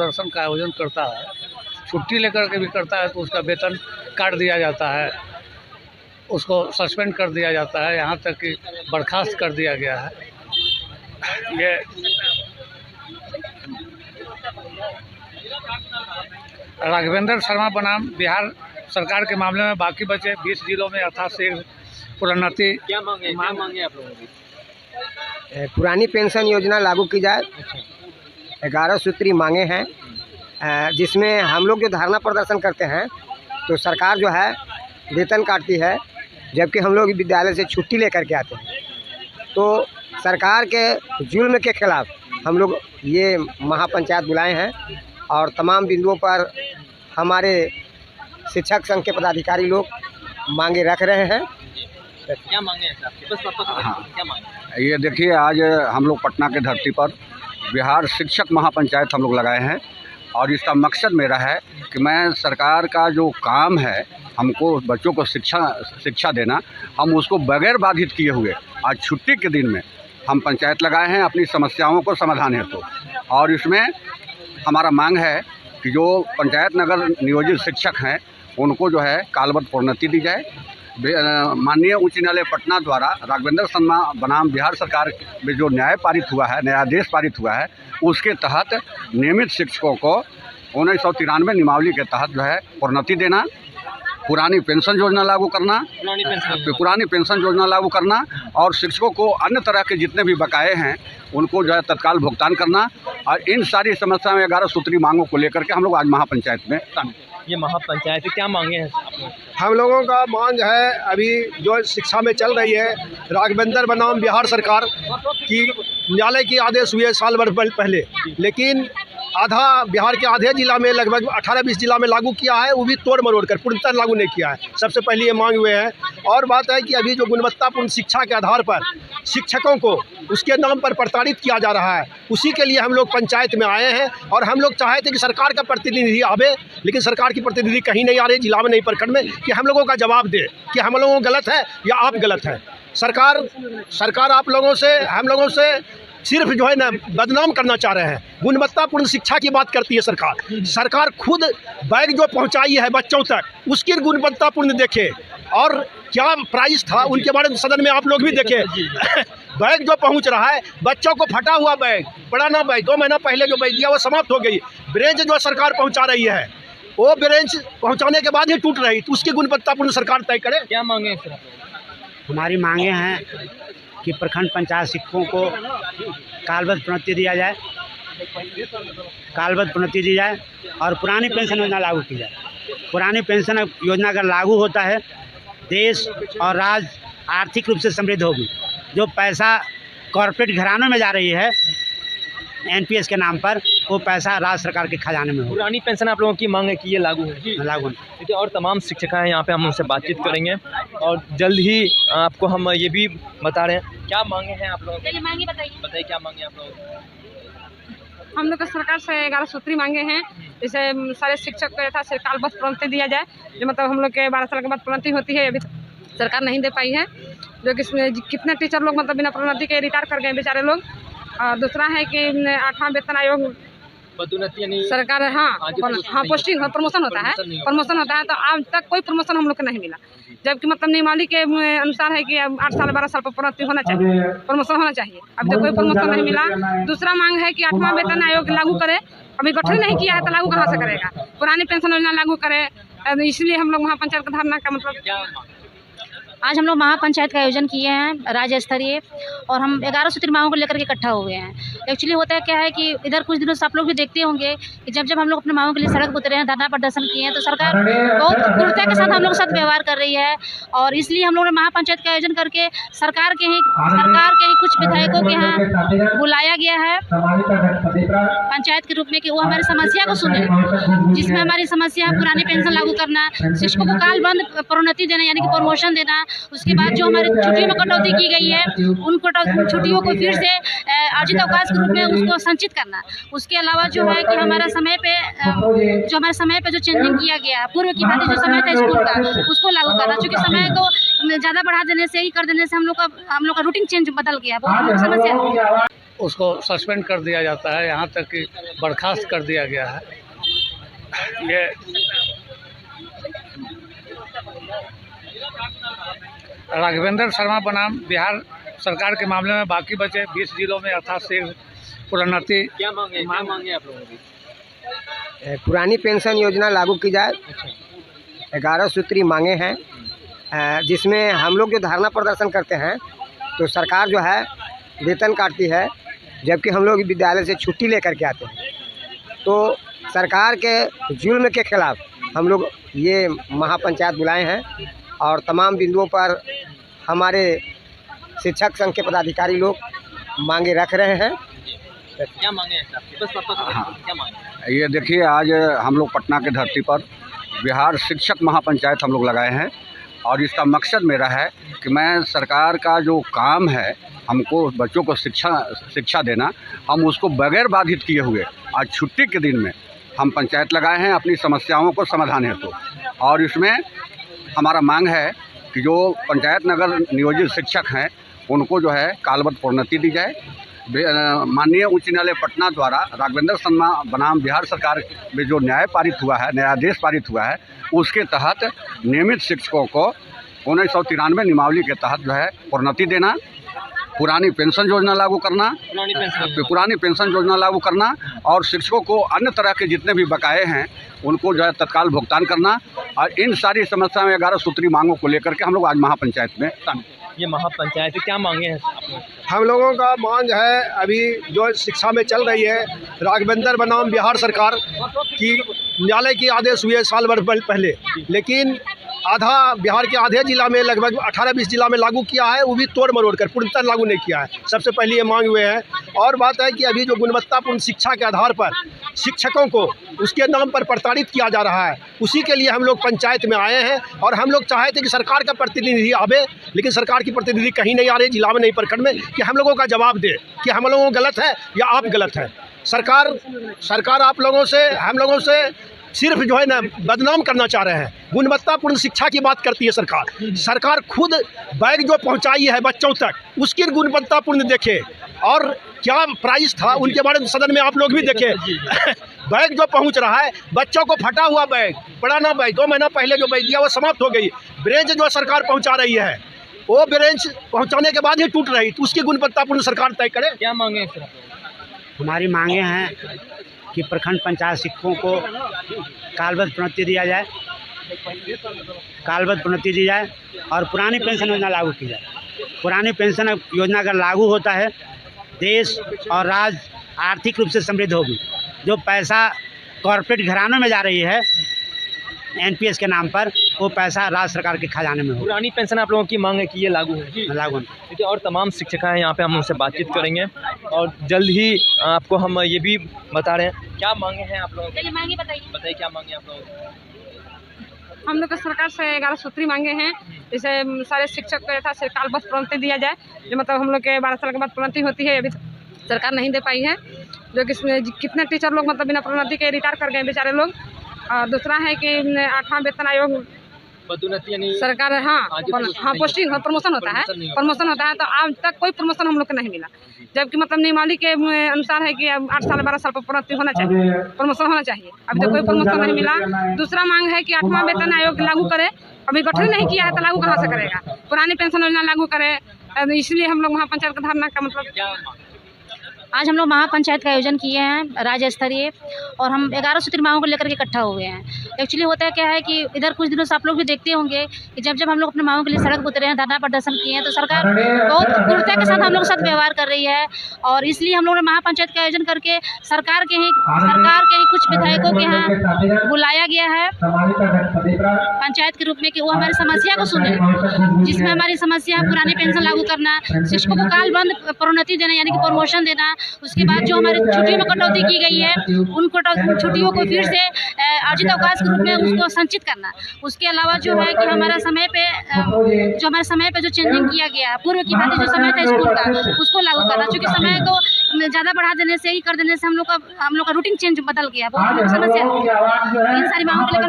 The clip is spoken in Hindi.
प्रदर्शन का आयोजन करता है, छुट्टी लेकर के भी करता है, तो उसका वेतन काट दिया जाता है, उसको सस्पेंड कर दिया जाता है, यहाँ तक कि बर्खास्त कर दिया गया है। ये राघवेंद्र शर्मा बनाम बिहार सरकार के मामले में बाकी बचे 20 जिलों में यथाशीघ्र प्रोन्नति। क्या मांगे आप लोगों की? पुरानी पेंशन योजना लागू की जाए। 11 सूत्री मांगे हैं, जिसमें हम लोग जो धरना प्रदर्शन करते हैं तो सरकार जो है वेतन काटती है, जबकि हम लोग विद्यालय से छुट्टी लेकर के आते हैं। तो सरकार के जुल्म के खिलाफ हम लोग ये महापंचायत बुलाए हैं और तमाम बिंदुओं पर हमारे शिक्षक संघ के पदाधिकारी लोग मांगे रख रहे हैं। क्या मांगे हैं आपके? बस क्या मांगे? ये देखिए, आज हम लोग पटना के धरती पर बिहार शिक्षक महापंचायत हम लोग लगाए हैं और इसका मकसद मेरा है कि मैं सरकार का जो काम है, हमको बच्चों को शिक्षा देना, हम उसको बगैर बाधित किए हुए आज छुट्टी के दिन में हम पंचायत लगाए हैं अपनी समस्याओं को समाधान हेतु। और इसमें हमारा मांग है कि जो पंचायत नगर नियोजित शिक्षक हैं उनको जो है कालबद्ध प्रोन्नति दी जाए। माननीय उच्च न्यायालय पटना द्वारा राघवेंद्र शर्मा बनाम बिहार सरकार में जो न्यायादेश पारित हुआ है, उसके तहत नियमित शिक्षकों को 1993 नियमावली के तहत जो है प्रोन्नति देना, पुरानी पेंशन योजना लागू करना और शिक्षकों को अन्य तरह के जितने भी बकाये हैं उनको जो है तत्काल भुगतान करना। और इन सारी समस्याओं में 11 सूत्री मांगों को लेकर के हम लोग आज महापंचायत में शामिल। ये महापंचायत क्या मांगे हैं? हम लोगों का मांग है, अभी जो शिक्षा में चल रही है, राघवेंद्र बनाम बिहार सरकार की न्यायालय की आदेश हुए साल भर पहले, लेकिन आधा बिहार के आधे जिला में लगभग 18-20 जिला में लागू किया है, वो भी तोड़ मरोड़ कर पूर्णतः लागू नहीं किया है। सबसे पहले ये मांग हुए हैं। और बात है कि अभी जो गुणवत्तापूर्ण शिक्षा के आधार पर शिक्षकों को उसके नाम पर प्रताड़ित किया जा रहा है, उसी के लिए हम लोग पंचायत में आए हैं। और हम लोग चाहे थे कि सरकार का प्रतिनिधि आवे, लेकिन सरकार की प्रतिनिधि कहीं नहीं आ रही, जिला में नहीं, प्रखंड में, कि हम लोगों का जवाब दे कि हम लोगों को गलत है या आप गलत हैं। सरकार आप लोगों से, हम लोगों से सिर्फ जो है ना बदनाम करना चाह रहे हैं। गुणवत्तापूर्ण शिक्षा की बात करती है सरकार खुद बैग जो पहुंचाई है बच्चों तक, उसकी गुणवत्तापूर्ण देखे और क्या प्राइस था उनके बारे में सदन में आप लोग भी देखें। बैग जो पहुंच रहा है बच्चों को, फटा हुआ बैग, पुराना बैग 2 महीना पहले जो बैग दिया वो समाप्त हो गई। ब्रेंच जो सरकार पहुँचा रही है, वो ब्रेंच पहुँचाने के बाद ही टूट रही, तो उसकी गुणवत्तापूर्ण सरकार तय करे। क्या मांगे सर? हमारी मांगे हैं कि प्रखंड पंचायत शिक्षकों को कालबद्ध प्रोन्नति दी जाए और पुरानी पेंशन योजना लागू की जाए। पुरानी पेंशन योजना अगर लागू होता है, देश और राज्य आर्थिक रूप से समृद्ध होगी। जो पैसा कॉर्पोरेट घरानों में जा रही है एनपीएस के नाम पर, वो पैसा राज्य सरकार के खजाने में होगा। पुरानी पेंशन आप लोगों की मांग है कि ये लागू है? देखिए, और तमाम शिक्षक हैं यहाँ पे, हम उनसे बातचीत करेंगे और जल्द ही आपको हम ये भी बता रहे हैं क्या मांगे हैं आप लोगों की। मांगे बताइए क्या मांगे आप लोगों? हम लोग सरकार से 11 सूत्री मांगे हैं, जैसे सारे शिक्षक को यथाशीघ्र कालबद्ध प्रोन्नति दिया जाए। जो मतलब हम लोग के 12 साल के बाद प्रोन्नति होती है, अभी सरकार नहीं दे पाई है। जो कितने टीचर लोग मतलब बिना प्रोन्नति के रिटायर कर गए बेचारे लोग। और दूसरा है कि 8वां वेतन आयोग सरकार पोस्टिंग प्रमोशन होता है, तो आज तक कोई प्रमोशन हम लोग को नहीं मिला, जबकि मतलब नियमावली के अनुसार है कि 8 साल 12 साल पर प्रोन्नति होना चाहिए, प्रमोशन होना चाहिए। अभी तक कोई प्रमोशन नहीं मिला। दूसरा मांग है कि 8वां वेतन आयोग लागू करे। अभी गठन नहीं किया है तो लागू कहाँ से करेगा? पुरानी पेंशन योजना लागू करे। इसलिए हम लोग महापंचायत का धरना का मतलब आज हम लोग महापंचायत का आयोजन किए हैं राज्य स्तरीय, और हम 11 सूत्री मांगों को लेकर के इकट्ठा हुए हैं। एक्चुअली होता है क्या है कि इधर कुछ दिनों से आप लोग भी देखते होंगे कि जब हम लोग अपने मांगों के लिए सड़क पर उतरे हैं, धरना प्रदर्शन किए हैं, तो सरकार बहुत क्रूरता के साथ हम लोग साथ व्यवहार कर रही है। और इसलिए हम लोगों ने महापंचायत का आयोजन करके सरकार के ही कुछ विधायकों के यहाँ बुलाया गया है पंचायत के रूप में कि वो हमारी समस्या को सुने, जिसमें हमारी समस्या है पुरानी पेंशन लागू करना, शिक्षकों को कालबद्ध प्रोन्नति देना यानी कि प्रमोशन देना। उसके बाद जो हमारी छुट्टियों में कटौती की गई है, उन छुट्टियों को फिर से अर्जित अवकाश के रूप में उसको संचित करना। उसके अलावा जो है कि हमारे समय पे जो चेंजिंग किया गया, पूर्व की भांति जो समय था स्कूल का, उसको लागू करना। चूँकि समय को ज़्यादा बढ़ा देने से ही कर देने से हम लोग का रूटीन चेंज बदल गया, बहुत समस्या। उसको सस्पेंड कर दिया जाता है, यहाँ तक कि बर्खास्त कर दिया गया है। ये राघवेंद्र शर्मा बनाम बिहार सरकार के मामले में बाकी बचे 20 जिलों में यथाशीघ्र प्रोन्नति। क्या मांगे आप लोगों की? पुरानी पेंशन योजना लागू की जाए। 11 सूत्री मांगे हैं, जिसमें हम लोग जो धरना प्रदर्शन करते हैं तो सरकार जो है वेतन काटती है, जबकि हम लोग विद्यालय से छुट्टी लेकर के आते हैं। तो सरकार के जुल्म के खिलाफ हम लोग ये महापंचायत बुलाए हैं और तमाम बिंदुओं पर हमारे शिक्षक संघ के पदाधिकारी लोग मांगे रख रहे हैं। क्या मांगे हैं आपकी? बस क्या मांगे? ये देखिए, आज हम लोग पटना के धरती पर बिहार शिक्षक महापंचायत हम लोग लगाए हैं और इसका मकसद मेरा है कि मैं सरकार का जो काम है, हमको बच्चों को शिक्षा देना, हम उसको बगैर बाधित किए हुए आज छुट्टी के दिन में हम पंचायत लगाए हैं अपनी समस्याओं को समाधान हेतु। और इसमें हमारा मांग है कि जो पंचायत नगर नियोजित शिक्षक हैं उनको जो है कालबद्ध प्रोन्नति दी जाए। माननीय उच्च न्यायालय पटना द्वारा राघवेंद्र शर्मा बनाम बिहार सरकार में जो न्यायादेश पारित हुआ है, उसके तहत नियमित शिक्षकों को 1993 नियमावली के तहत जो है प्रोन्नति देना, पुरानी पेंशन योजना लागू करना और शिक्षकों को अन्य तरह के जितने भी बकाये हैं उनको जो है तत्काल भुगतान करना। और इन सारी समस्याओं में 11 सूत्री मांगों को लेकर के हम लोग आज महापंचायत में शामिल। ये महापंचायत क्या मांगे हैं? हम लोगों का मांग है, अभी जो शिक्षा में चल रही है, राघवेंद्र बनाम बिहार सरकार की न्यायालय की आदेश हुए साल भर पहले, लेकिन बिहार के आधे जिला में लगभग 18-20 जिला में लागू किया है, वो भी तोड़ मरोड़ कर पूर्णतः लागू नहीं किया है। सबसे पहले ये मांग हुए हैं। और बात है कि अभी जो गुणवत्तापूर्ण शिक्षा के आधार पर शिक्षकों को उसके नाम पर प्रताड़ित किया जा रहा है, उसी के लिए हम लोग पंचायत में आए हैं। और हम लोग चाहे थे कि सरकार का प्रतिनिधि आवे, लेकिन सरकार की प्रतिनिधि कहीं नहीं आ रही, जिला में नहीं, प्रखंड में, कि हम लोगों का जवाब दे कि हम लोगों गलत है या आप गलत हैं। सरकार आप लोगों से, हम लोगों से सिर्फ जो है ना बदनाम करना चाह रहे हैं। गुणवत्तापूर्ण शिक्षा की बात करती है सरकार खुद बैग जो पहुंचाई है बच्चों तक, उसकी गुणवत्तापूर्ण देखे और क्या प्राइस था उनके बारे में सदन में आप लोग भी देखें। बैग जो पहुंच रहा है बच्चों को, फटा हुआ बैग, पुराना बैग 2 महीना पहले जो बैग दिया वो समाप्त हो गई। ब्रेंच जो सरकार पहुँचा रही है वो ब्रेंच पहुँचाने के बाद ही टूट रही, तो उसकी गुणवत्तापूर्ण सरकार तय करे। क्या मांगे? हमारी मांगे हैं कि प्रखंड पंचायत शिक्षकों को कालबद्ध प्रोन्नति दी जाए और पुरानी पेंशन योजना लागू की जाए। पुरानी पेंशन योजना अगर लागू होता है, देश और राज्य आर्थिक रूप से समृद्ध होगी। जो पैसा कॉर्पोरेट घरानों में जा रही है एनपीएस के नाम पर, वो पैसा राज्य सरकार के खजाने में होगा। पुरानी पेंशन आप लोगों की मांग है कि ये लागू होगी। देखिए, और तमाम शिक्षक हैं यहाँ पे, हम उनसे बातचीत करेंगे और जल्द ही आपको हम ये भी बता रहे हैं क्या मांगे हैं आप लोगों की। मांगे बताइए क्या मांगे आप लोगों की? हम लोग का सरकार से 11 सूत्री मांगे हैं, जैसे सारे शिक्षक को यथाशीघ्र कालबद्ध प्रोन्नति दिया जाए। जो मतलब हम लोग के 12 साल के बाद प्रोन्नति होती है, अभी सरकार नहीं दे पाई है। जो कितने टीचर लोग मतलब बिना प्रोन्नति के रिटायर कर गए बेचारे लोग। और दूसरा है कि 8वां वेतन आयोग सरकार पोस्टिंग प्रमोशन होता है, तो आज तक कोई प्रमोशन हम लोग को नहीं मिला, जबकि मतलब नियमावली के अनुसार है कि अब 8 साल 12 साल पर प्रोन्नति होना चाहिए, प्रमोशन होना चाहिए। अभी तक कोई प्रमोशन नहीं मिला। दूसरा मांग है कि 8वां वेतन आयोग लागू करे। अभी गठन नहीं किया है तो लागू कहाँ से करेगा? पुरानी पेंशन योजना लागू करे। इसलिए हम लोग महापंचायत का धरना का मतलब आज हम लोग महापंचायत का आयोजन किए हैं राज्य स्तरीय, और हम 11 सूत्री मांगों को लेकर के इकट्ठा हुए हैं। एक्चुअली होता है क्या है कि इधर कुछ दिनों से आप लोग भी देखते होंगे कि जब हम लोग अपने मांगों के लिए सड़क पर उतरे हैं, धरना प्रदर्शन किए हैं, तो सरकार बहुत क्रूरता के साथ हम लोग साथ व्यवहार कर रही है। और इसलिए हम लोगों ने महापंचायत का आयोजन करके सरकार के ही कुछ विधायकों के यहाँ बुलाया गया है पंचायत के रूप में कि वो हमारी समस्या को सुने, जिसमें हमारी समस्या पुरानी पेंशन लागू करना, शिक्षकों को कालबद्ध प्रोन्नति देना यानी कि प्रमोशन देना, उसके बाद जो हमारी छुट्टियों में कटौती की गई है उन छुट्टियों को फिर से अर्जित अवकाश के रूप में उसको संचित करना। उसके अलावा जो है कि हमारे समय पे जो चेंजिंग किया गया पूर्व की भांति जो समय था स्कूल का, उसको लागू करना। चूँकि समय को ज़्यादा बढ़ा देने से ही कर देने से हम लोग का रूटीन चेंज बदल गया, बहुत समस्या। इन सारी मांगों के लेकर